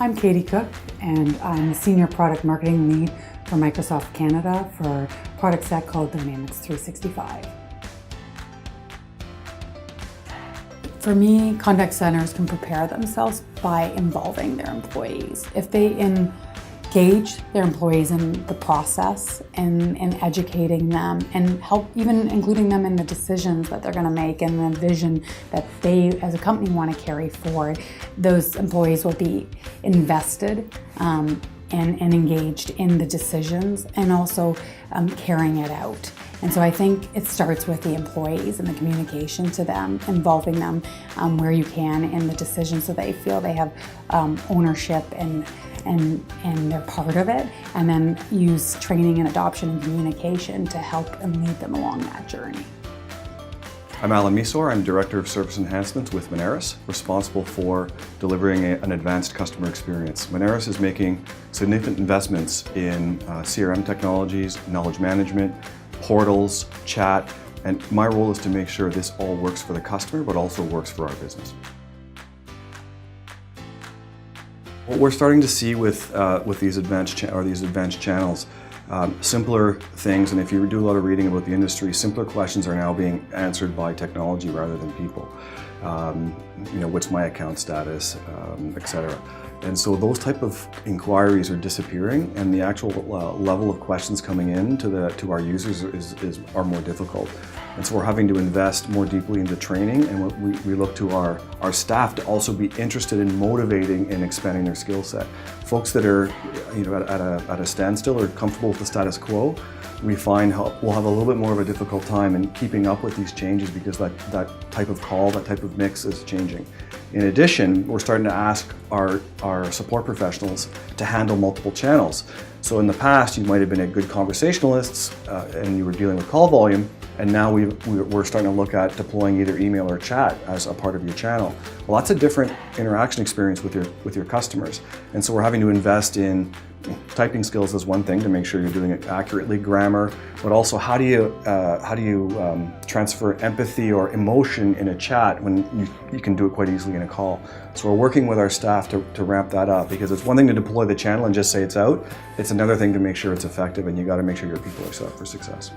I'm Katie Cook, and I'm the Senior Product Marketing Lead for Microsoft Canada for a product set called Dynamics 365. For me, contact centers can prepare themselves by involving their employees. If they engage their employees in the process and educating them and help, even including them in the decisions that they're going to make and the vision that they as a company want to carry forward, those employees will be invested and engaged in the decisions and also carrying it out. And so I think it starts with the employees and the communication to them, involving them where you can in the decisions so they feel they have ownership and they're part of it, and then use training and adoption and communication to help and lead them along that journey. I'm Allan Measor. I'm Director of Service Enhancements with Moneris, responsible for delivering an advanced customer experience. Moneris is making significant investments in CRM technologies, knowledge management, portals, chat, and my role is to make sure this all works for the customer, but also works for our business. What we're starting to see with these advanced channels, simpler things, and if you do a lot of reading about the industry, simpler questions are now being answered by technology rather than people. What's my account status, etc. And so those type of inquiries are disappearing, and the actual level of questions coming in to our users are more difficult. And so we're having to invest more deeply into training, and we look to our staff to also be interested in motivating and expanding their skill set. Folks that are at a standstill or comfortable with the status quo, we find we'll have a little bit more of a difficult time in keeping up with these changes because that type of call, that type of mix is changing. In addition, we're starting to ask our support professionals to handle multiple channels. So in the past, you might have been a good conversationalist and you were dealing with call volume, and now we're starting to look at deploying either email or chat as a part of your channel. Well, that's a different interaction experience with your customers. And so we're having to invest in typing skills is one thing to make sure you're doing it accurately, grammar, but also how do you transfer empathy or emotion in a chat when you can do it quite easily in a call. So we're working with our staff to ramp that up, because it's one thing to deploy the channel and just say it's out. It's another thing to make sure it's effective, and you got to make sure your people are set up for success.